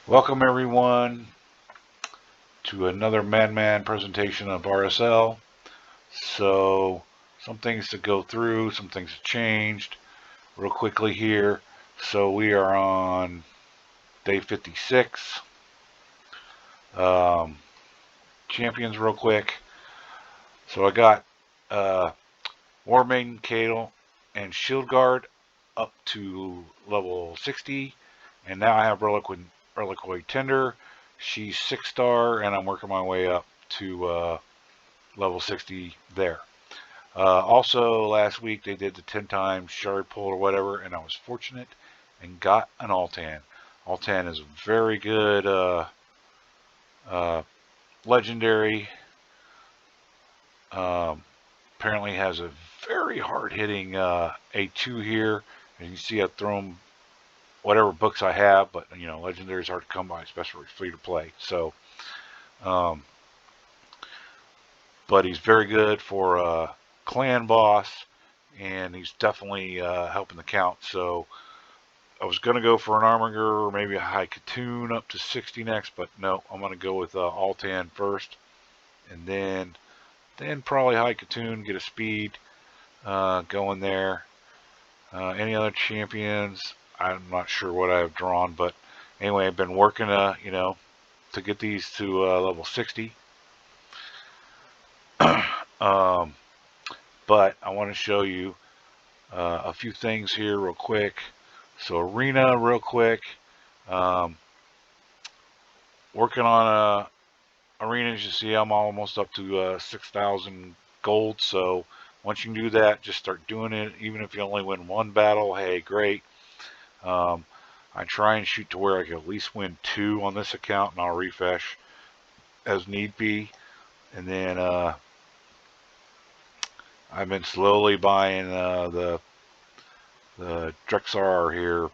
Welcome everyone to another Madman presentation of RSL. So, some things to go through, some things have changed real quickly here. So we are on day 56. Um, champions real quick. So I got War Maiden, Cadle, and Shield Guard up to level 60. And now I have Reliquary Tender. She's 6-star, and I'm working my way up to level 60 there. Also, last week they did the 10 times shard pull or whatever, and I was fortunate and got an Altan. Altan is a very good uh, legendary. Um, Apparently has a very hard hitting A2 here. And you see I've thrown whatever books I have, but you know, legendary is hard to come by, especially free to play. So, um, but he's very good for clan boss, and he's definitely helping the count. So I was going to go for an Armiger or maybe a High Katoon up to 60 next, but no, I'm going to go with Altan first, and then probably High Katoon, get a speed going there. Any other champions? I'm not sure what I've drawn, but anyway, I've been working, to get these to level 60. um, but I want to show you a few things here real quick. So arena real quick. Um, Working on arenas, you see I'm almost up to 6,000 gold. So once you can do that, just start doing it. Even if you only win one battle, hey, great. Um, I try and shoot to where I can at least win 2 on this account, and I'll refresh as need be. And then I've been slowly buying the Drexar here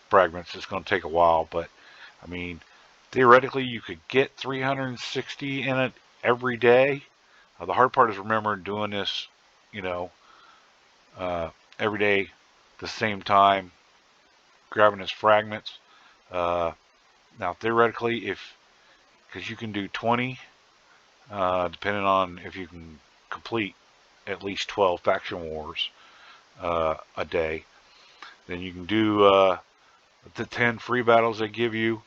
fragments. It's going to take a while, but I mean, theoretically, you could get 360 in it every day. The hard part is remembering doing this, you know, every day, the same time, grabbing his fragments. Uh, Now, theoretically, because you can do 20, depending on if you can complete at least 12 faction wars a day, then you can do the 10 free battles they give you,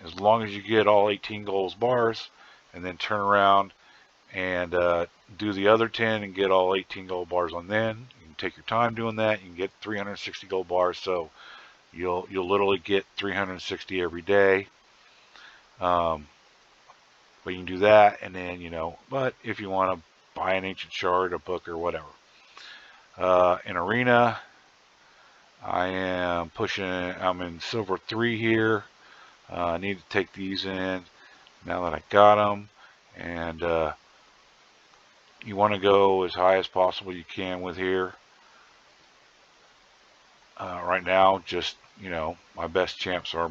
as long as you get all 18 gold bars, and then turn around and do the other 10 and get all 18 gold bars on then. You can take your time doing that. You can get 360 gold bars, so you'll literally get 360 every day. But you can do that, and then But if you want to buy an ancient shard, a book, or whatever, in arena, I am pushing. I'm in silver 3 here. I need to take these in now that I got them, and you want to go as high as possible you can with here. Right now, just my best champs are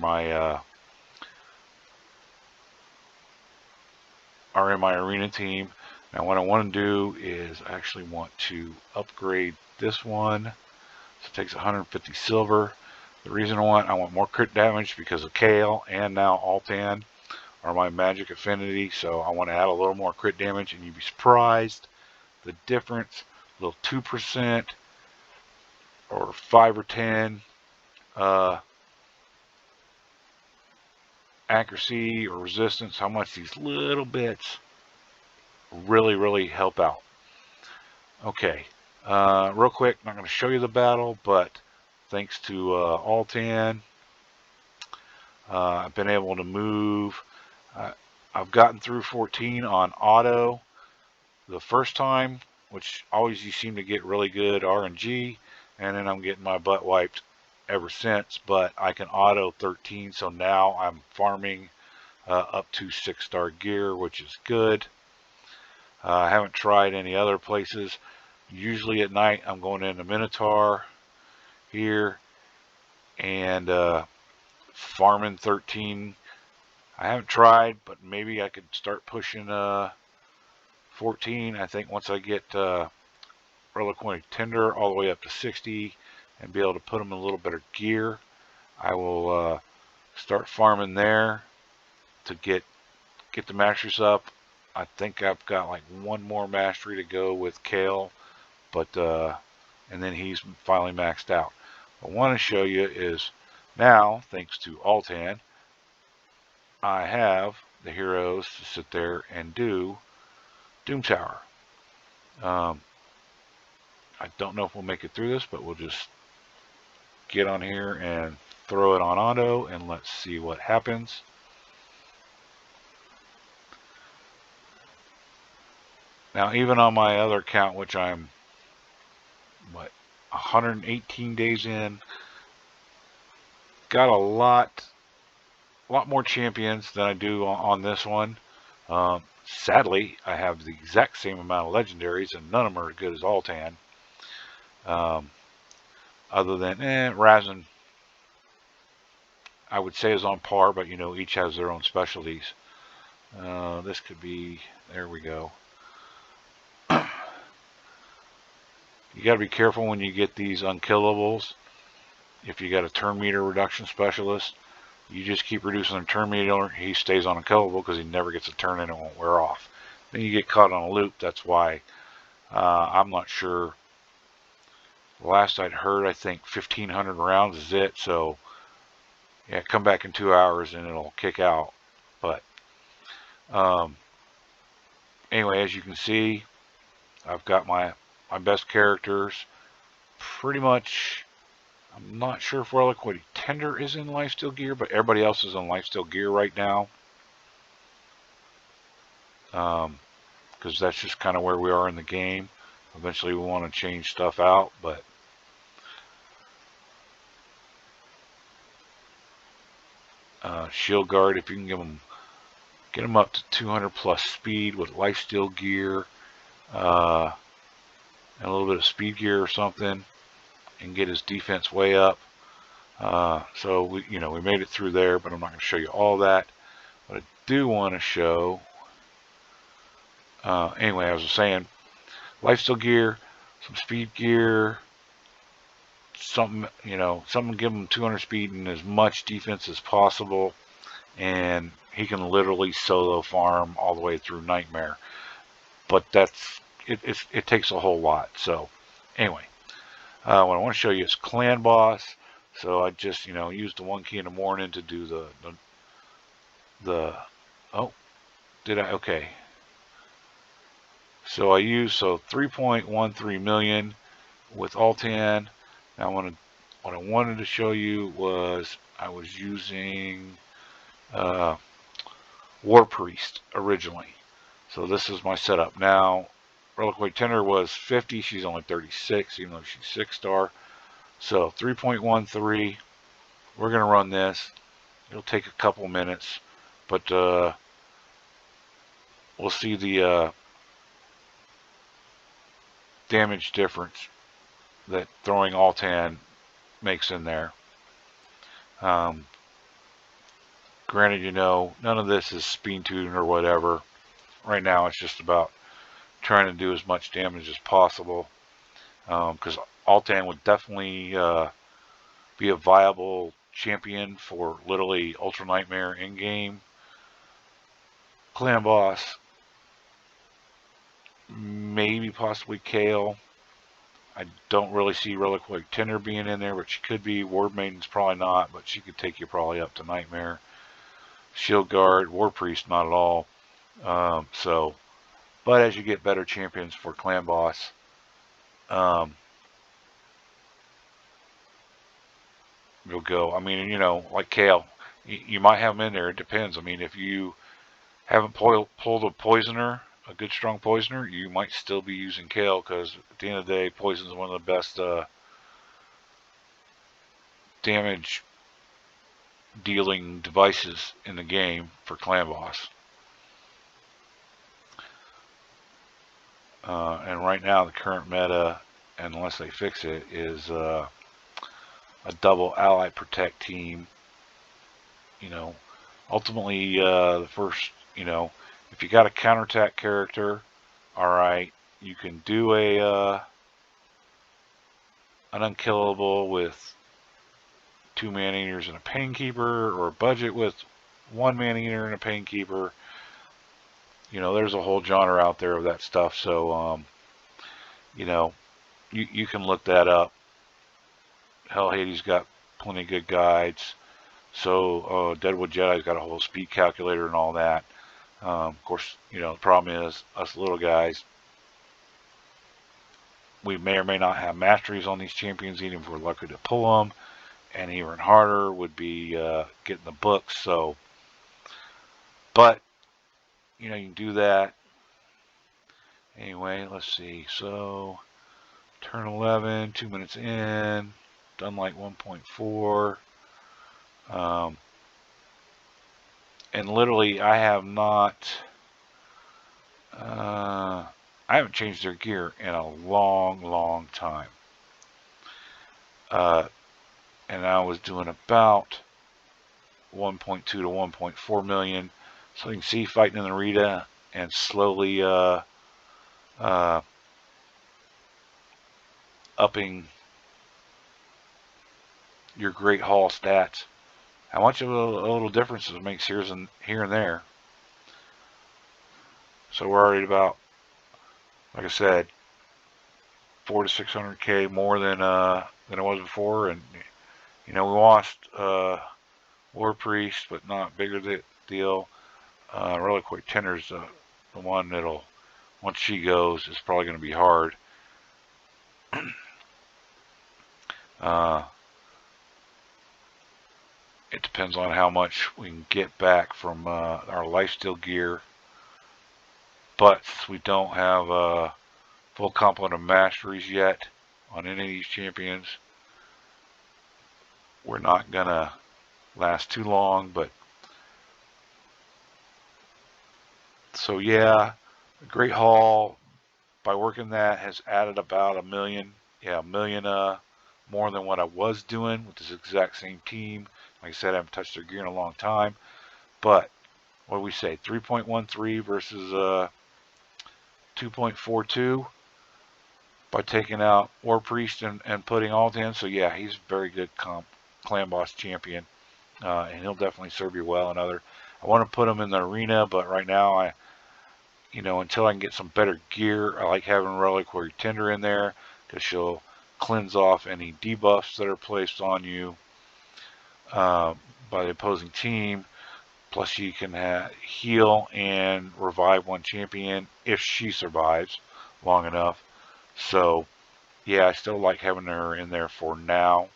are in my arena team. Now, what I want to do is I actually want to upgrade this one. So it takes 150 silver. The reason I want more crit damage because of Kale and now Altan are my magic affinity. So I want to add a little more crit damage, and you'd be surprised the difference. A little 2% or 5 or 10 accuracy or resistance, how much these little bits really help out. Okay, real quick, I'm not going to show you the battle, but thanks to Altan, I've been able to move. I've gotten through 14 on auto the first time, which always you seem to get really good RNG, and then I'm getting my butt wiped ever since. But I can auto 13, so now I'm farming up to 6-star gear, which is good. I haven't tried any other places. Usually at night I'm going into Minotaur here and farming 13. I haven't tried, but maybe I could start pushing 14. I think once I get Reliquary Tender all the way up to 60 and be able to put them in a little better gear, I will start farming there to get the masteries up. I think I've got like one more mastery to go with Kale, but and then he's finally maxed out. What I want to show you is now, thanks to Altan, I have the heroes to sit there and do Doom Tower. I don't know if we'll make it through this, but we'll just get on here and throw it on auto and let's see what happens. Now, even on my other account, which I'm, 118 days in, got a lot more champions than I do on this one. Sadly, I have the exact same amount of legendaries, and none of them are as good as Altan. Other than Razin, I would say is on par, but each has their own specialties. This could be, there we go. You got to be careful when you get these unkillables. If you got a turn meter reduction specialist, you just keep reducing the turn meter. He stays unkillable because he never gets a turn and it won't wear off. Then you get caught on a loop. That's why I'm not sure. Last I'd heard, I think 1,500 rounds is it. So yeah, come back in 2 hours and it'll kick out. But anyway, as you can see, I've got my best characters pretty much. I'm not sure if Reliquary Tender is in lifesteal gear, but everybody else is in lifesteal gear right now. Because that's just kind of where we are in the game. Eventually we want to change stuff out, but Shield Guard, if you can get them up to 200 plus speed with lifesteal gear, and a little bit of speed gear or something, and get his defense way up. So we made it through there, but I'm not going to show you all that. But I do want to show. Anyway, I was saying, lifesteal gear, some speed gear, something give him 200 speed and as much defense as possible, and he can literally solo farm all the way through Nightmare. But that's it takes a whole lot. So anyway, what I want to show you is Clan Boss. So I just used the 1 key in the morning to do the oh, did I? Okay. So I used 3.13 million with Altan. Now what I wanted to show you was I was using War Priest originally. So this is my setup. Now Reliquary Tender was 50. She's only 36, even though she's 6-star. So 3.13. We're going to run this. It'll take a couple minutes, but we'll see the damage difference that throwing Altan makes in there. Granted, none of this is speed tuned or whatever. Right now it's just about trying to do as much damage as possible, because Altan would definitely be a viable champion for literally Ultra Nightmare in-game. Clan Boss, maybe possibly Kale. I don't really see Reliquary Tender being in there, but she could be. Ward Maiden's probably not, but she could take you probably up to Nightmare. Shield Guard, War Priest, not at all. But as you get better champions for Clan Boss, you'll go. I mean, like Kale, you might have them in there. It depends. I mean, if you haven't pulled a Poisoner, a good strong Poisoner, you might still be using Kale, because at the end of the day, Poison is one of the best damage dealing devices in the game for Clan Boss. And right now the current meta, unless they fix it, is a double ally protect team. Ultimately the first, if you got a counterattack character, alright, you can do an unkillable with 2 man-eaters and a painkeeper, or a budget with 1 man-eater and a painkeeper. You know, there's a whole genre out there of that stuff. So, you know, you can look that up. Hell, Hades got plenty of good guides. So, Deadwood Jedi's got a whole speed calculator and all that. Of course, you know, the problem is, us little guys, we may or may not have masteries on these champions, even if we're lucky to pull them. And even harder would be getting the books. So, but, you know, you can do that. Anyway, let's see. So, turn 11, 2 minutes in, done like 1.4. And literally, I have not, I haven't changed their gear in a long, long time. And I was doing about 1.2 to 1.4 million. So you can see, fighting in the arena and slowly upping your Great Hall stats. How much of a little difference it makes here and there. So we're already about, like I said, 400 to 600K more than it was before. And you know, we lost War Priest, but not bigger deal. Reliquary Tender's the one that'll, once she goes, it's probably going to be hard. It depends on how much we can get back from our lifesteal gear. But since we don't have a full complement of masteries yet on any of these champions, we're not going to last too long. But so yeah, the Great Hall, by working that, has added about 1 million. Yeah, 1 million more than what I was doing with this exact same team. Like I said, I haven't touched their gear in a long time. But what do we say? 3.13 versus 2.42 by taking out War Priest and putting Altan. So yeah, he's a very good clan boss champion, and he'll definitely serve you well. I want to put him in the arena, but right now, you know, until I can get some better gear, I like having Reliquary Tender in there because she'll cleanse off any debuffs that are placed on you by the opposing team. Plus, you can heal and revive one champion if she survives long enough. So, yeah, I still like having her in there for now.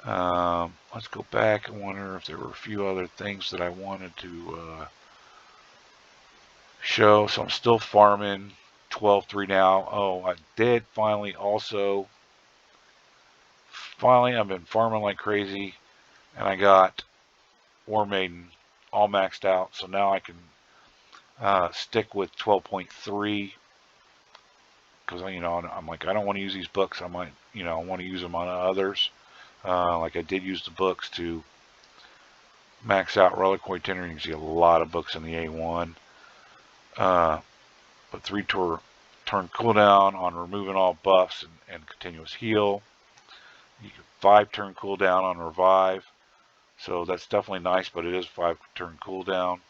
Let's go back. I wonder if there were a few other things that I wanted to show. So I'm still farming 12-3 now. Oh, I did finally also. Finally, I've been farming like crazy, and I got War Maiden all maxed out. So now I can stick with 12.3 because, you know, I'm like, I don't want to use these books. I might, you know, I want to use them on others. Like I did use the books to max out Reliquary Tender. You can see a lot of books in the A1. But 3 turn cooldown on removing all buffs and continuous heal. You can 5 turn cooldown on revive. So that's definitely nice, but it is 5 turn cooldown.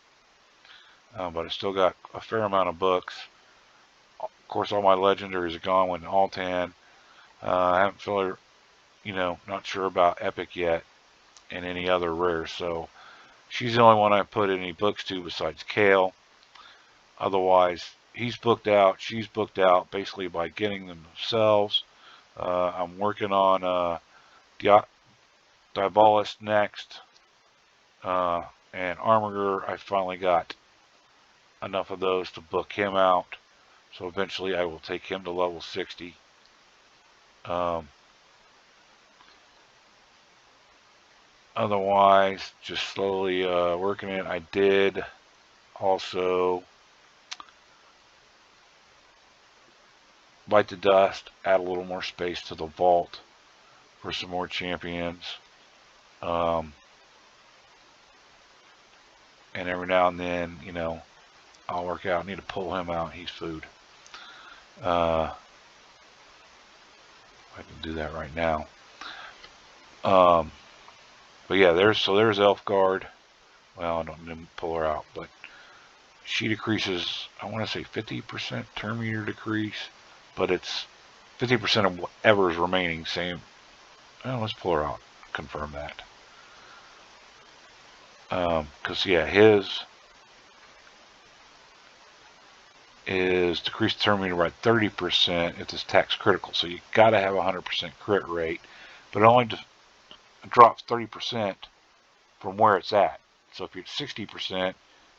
But I still got a fair amount of books. Of course, all my legendaries are gone with Altan. I haven't filled, you know, not sure about Epic yet and any other rares. So she's the only one I put any books to besides Kale. Otherwise, he's booked out. She's booked out basically by getting them themselves. I'm working on Diabolus next. And Armiger, I finally got enough of those to book him out. So eventually I will take him to level 60. Otherwise, just slowly working it. I did also bite the dust, add a little more space to the vault for some more champions. And every now and then, you know, I'll work out. I need to pull him out. He's food. I can do that right now. But yeah, there's Elfguard. Well, I didn't pull her out, but she decreases, I want to say 50% turn meter decrease, but it's 50% of whatever is remaining. Same. Well, let's pull her out. Confirm that. Because yeah, his is decreased turn meter by 30% if this attack's critical. So you got to have a 100% crit rate, but it only drops 30% from where it's at. So if you're at 60%,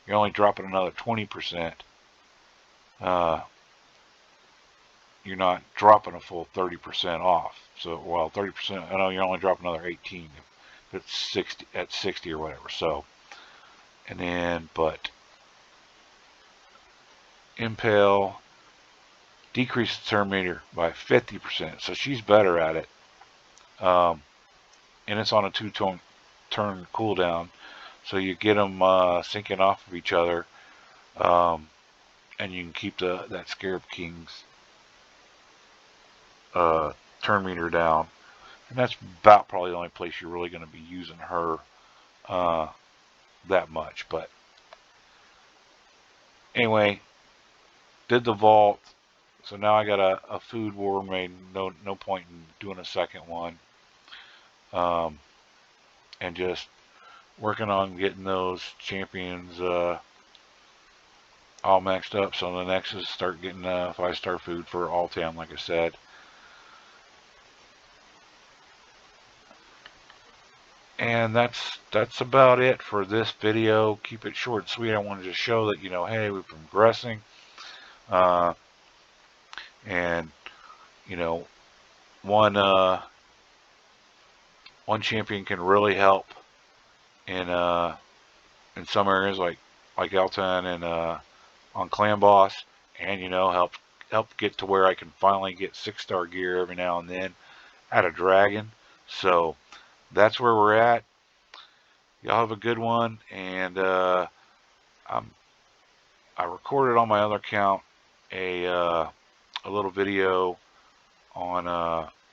you're only dropping another 20%. You're not dropping a full 30% off. So, well, 30%, I know you're only dropping another 18 if it's 60 at 60 or whatever. So, and then, but Impale decreases turn meter by 50%. So she's better at it. And it's on a 2-turn cooldown. So you get them syncing off of each other. And you can keep that Scarab King's turn meter down. And that's about probably the only place you're really going to be using her that much. But anyway, did the vault. So now I got a food war made. No point in doing a second one. And just working on getting those champions all maxed up. So the next is start getting 5-star food for Altan, like I said. And that's about it for this video. Keep it short and sweet. I wanted to show that, hey, we're progressing. And, one champion can really help in some areas like Altan and on Clan Boss, and help get to where I can finally get 6-star gear every now and then at a dragon. So that's where we're at. Y'all have a good one, and I recorded on my other account a little video on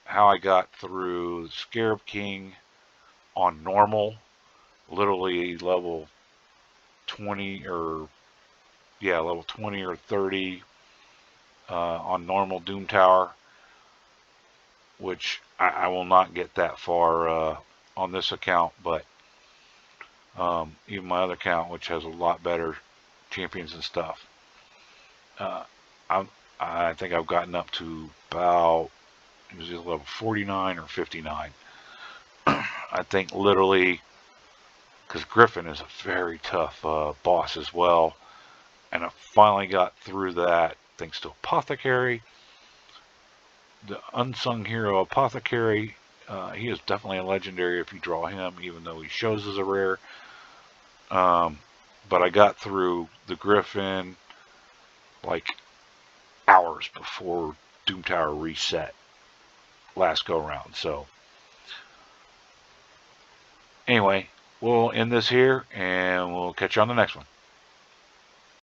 how I got through Scarab King on normal, literally level 20 or level 20 or 30 on normal Doom Tower, which I will not get that far on this account, but even my other account, which has a lot better champions and stuff, I think I've gotten up to about, it was either level 49 or 59. I think literally, because Griffin is a very tough boss as well, and I finally got through that thanks to Apothecary. The unsung hero Apothecary, he is definitely a legendary if you draw him, even though he shows as a rare. But I got through the Griffin like hours before Doom Tower reset last go around. So anyway, we'll end this here and we'll catch you on the next one.